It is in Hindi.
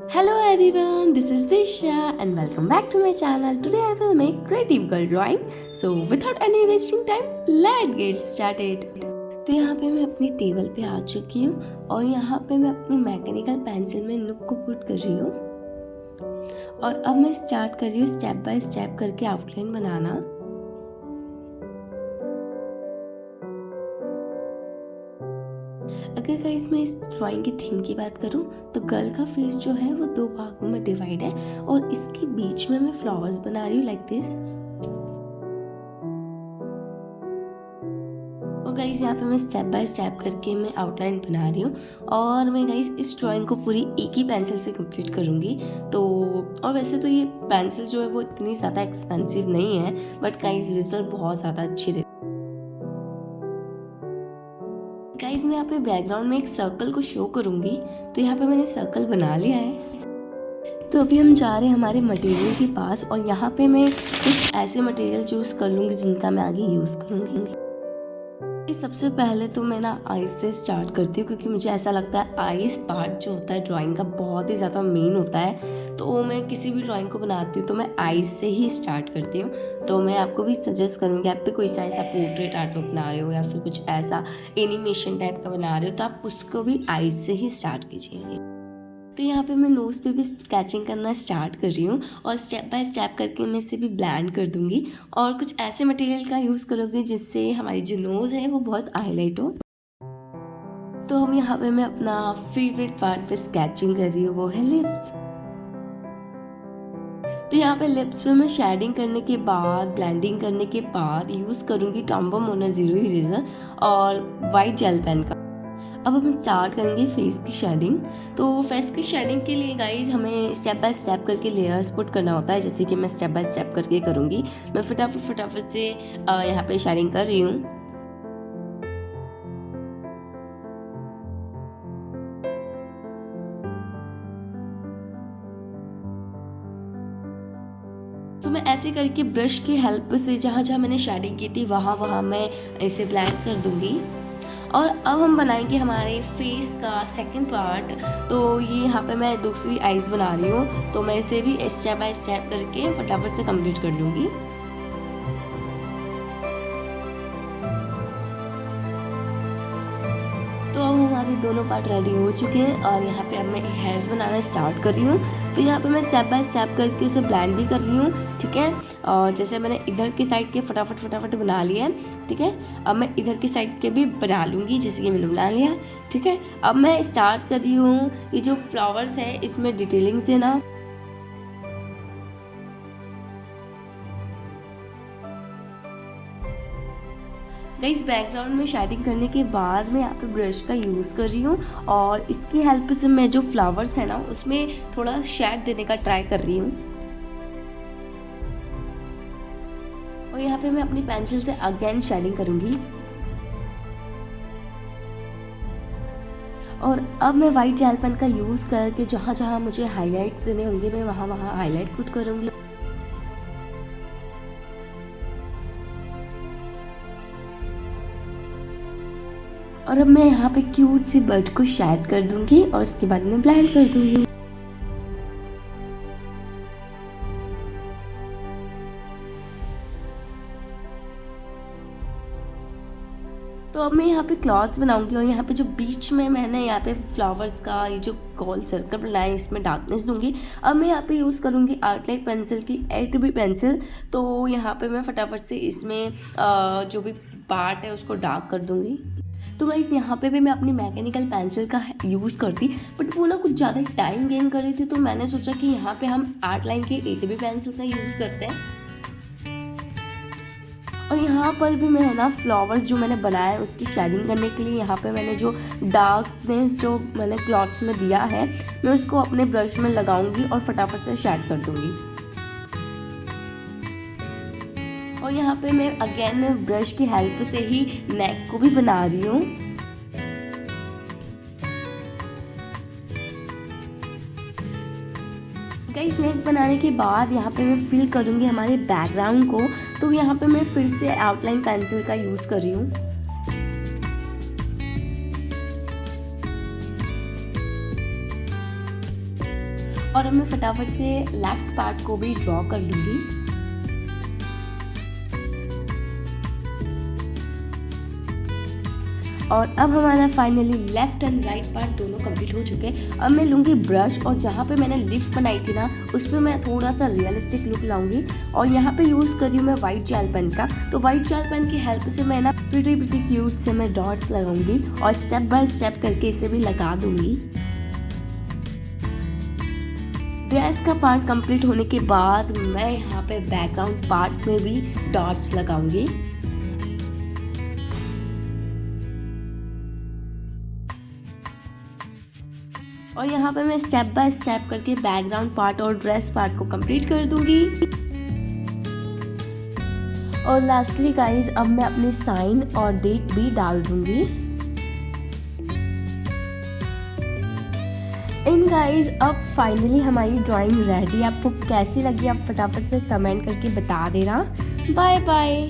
Hello everyone, this is Disha and welcome back to my channel. Today I will make creative girl drawing. So without any wasting time, let's get started. तो यहाँ पे मैं अपनी टेबल पे आ चुकी हूँ और यहाँ पे मैं अपनी मैकेनिकल पेंसिल में लुक को पुट कर रही हूँ और अब मैं स्टार्ट कर रही हूँ स्टेप बाय स्टेप करके आउटलाइन बनाना। अगर गाइस मैं इस ड्राइंग की थीम की बात करूं तो गर्ल का फेस जो है वो दो भागों में डिवाइड है और इसके बीच में मैं फ्लावर्स बना रही हूँ लाइक दिस। और गाइस यहाँ पे मैं स्टेप बाय स्टेप करके मैं आउटलाइन बना रही हूँ और मैं गाइस इस ड्राइंग को पूरी एक ही पेंसिल से कंप्लीट करूँगी। तो और वैसे तो ये पेंसिल जो है वो इतनी ज़्यादा एक्सपेंसिव नहीं है बट गाइस रिजल्ट बहुत ज़्यादा अच्छे देते। गाइस मैं यहाँ पे बैकग्राउंड में एक सर्कल को शो करूंगी तो यहाँ पे मैंने सर्कल बना लिया है। तो अभी हम जा रहे हैं हमारे मटेरियल के पास और यहाँ पे मैं कुछ ऐसे मटेरियल चूज़ कर लूँगी जिनका मैं आगे यूज़ करूँगी। सबसे पहले तो मैं ना आइस से स्टार्ट करती हूँ क्योंकि मुझे ऐसा लगता है आइस पार्ट जो होता है ड्राइंग का बहुत ही ज़्यादा मेन होता है। तो मैं किसी भी ड्राइंग को बनाती हूँ तो मैं आइस से ही स्टार्ट करती हूँ। तो मैं आपको भी सजेस्ट करूँगी आप पे कोई सा ऐसा पोर्ट्रेट आर्ट बना रहे हो या फिर कुछ ऐसा एनिमेशन टाइप का बना रहे हो तो आप उसको भी आइस से ही स्टार्ट कीजिए। तो यहाँ पे मैं नोज़ पे भी स्केचिंग करना स्टार्ट कर रही हूँ और स्टेप बाय स्टेप करके मैं इसे भी ब्लेंड कर दूँगी और कुछ ऐसे मटेरियल का यूज़ करूँगी जिससे हमारी जो नोज़ है वो बहुत हाईलाइट हो। तो हम यहाँ पे मैं अपना फेवरेट पार्ट पे स्केचिंग कर रही हूँ, वो है लिप्स। तो यहाँ पे लिप्स पे मैं शेडिंग करने के बाद ब्लेंडिंग करने के बाद यूज़ करूँगी टॉम्बो मोनो ज़ीरो इरेजर और वाइट जेल पेन का। अब हम स्टार्ट करेंगे फेस की शेडिंग। तो फेस की शेडिंग के लिए गाइज हमें स्टेप बाय स्टेप करके लेयर्स पुट करना होता है, जैसे कि मैं स्टेप बाय स्टेप करके करूँगी। मैं फटाफट से यहाँ पे शेडिंग कर रही हूँ। तो मैं ऐसे करके ब्रश की हेल्प से जहाँ जहाँ मैंने शेडिंग की थी वहाँ मैं इसे ब्लेंड कर दूँगी। और अब हम बनाएंगे हमारे फेस का सेकंड पार्ट। तो ये यहाँ पे मैं दूसरी आईज बना रही हूँ तो मैं इसे भी स्टेप बाय स्टेप करके फटाफट से कंप्लीट कर लूँगी। तो अब हमारे दोनों पार्ट रेडी हो चुके हैं और यहाँ पे अब मैं हेयर्स बनाना स्टार्ट कर रही हूँ। तो यहाँ पे मैं स्टेप बाय स्टेप करके उसे ब्लेंड भी कर रही हूँ, ठीक है। और जैसे मैंने इधर की साइड के फटाफट बना लिया है, ठीक है। अब मैं इधर की साइड के भी बना लूँगी जैसे कि मैंने बना लिया, ठीक है। अब मैं स्टार्ट कर रही हूँ ये जो फ्लावर्स है इसमें डिटेलिंग से ना। गाइस बैकग्राउंड में शेडिंग करने के बाद मैं यहाँ पे ब्रश का यूज़ कर रही हूँ और इसकी हेल्प से मैं जो फ्लावर्स है ना उसमें थोड़ा शेड देने का ट्राई कर रही हूँ। और यहाँ पे मैं अपनी पेंसिल से अगेन शेडिंग करूँगी। और अब मैं वाइट जेल पेन का यूज़ करके जहाँ जहाँ मुझे हाईलाइट्स देने होंगे मैं वहाँ हाईलाइट पुट करूँगी। और अब मैं यहाँ पे क्यूट सी बर्ड को शेड कर दूंगी और उसके बाद में ब्लेंड कर दूंगी। तो अब मैं यहाँ पे क्लॉथ्स बनाऊंगी और यहाँ पे जो बीच में मैंने यहाँ पे फ्लावर्स का ये जो गोल सर्कल बनाया है इसमें डार्कनेस दूंगी। अब मैं यहाँ पे यूज़ करूँगी आर्टलाइट पेंसिल की 8B पेंसिल। तो यहाँ पे मैं फटाफट से इसमें जो भी पार्ट है उसको डार्क कर दूंगी। तो गाइस यहाँ पे भी मैं अपनी मैकेनिकल पेंसिल का यूज़ करती बट वो ना कुछ ज़्यादा टाइम गेन कर रही थी तो मैंने सोचा कि यहाँ पे हम आर्ट लाइन की 8B पेंसिल का यूज़ करते हैं। और यहाँ पर भी मैं ना फ्लावर्स जो मैंने बनाया है उसकी शेडिंग करने के लिए यहाँ पे मैंने जो डार्कनेस जो मैंने क्लॉथ्स में दिया है मैं उसको अपने ब्रश में लगाऊंगी और फटाफट से शेड कर दूंगी। और यहाँ पे मैं अगेन ब्रश की हेल्प से ही नेक को भी बना रही हूँ। गाइस नेक बनाने के बाद यहाँ पे मैं फिल करूँगी हमारे बैकग्राउंड को। तो यहाँ पे मैं फिर से आउटलाइन पेंसिल का यूज़ कर रही हूँ। और अब मैं फटाफट से लेफ्ट पार्ट को भी ड्रॉ कर लूँगी। और अब हमारा finally left and right part दोनों कंप्लीट हो चुके हैं। अब मैं लूँगी ब्रश और जहाँ पे मैंने लिप बनाई थी ना उस पर मैं थोड़ा सा रियलिस्टिक लुक लाऊंगी और यहाँ पे यूज़ कर रही हूँ मैं वाइट जेल पेन का। तो वाइट जेल पेन की हेल्प से मैं ना प्रिटी क्यूट से मैं डॉट्स लगाऊंगी और स्टेप बाय स्टेप करके इसे भी लगा दूंगी। ड्रेस का पार्ट कंप्लीट होने के बाद मैं यहाँ पे बैकग्राउंड पार्ट में भी डॉट्स लगाऊंगी। और यहाँ पे मैं स्टेप बाय स्टेप करके बैकग्राउंड पार्ट और ड्रेस पार्ट को कंप्लीट कर दूंगी। और लास्टली गाइज अब मैं अपनी साइन और डेट भी डाल दूंगी। इन गाइज अब फाइनली हमारी ड्राइंग रेडी। आपको कैसी लगी आप फटाफट से कमेंट करके बता देना। Bye bye.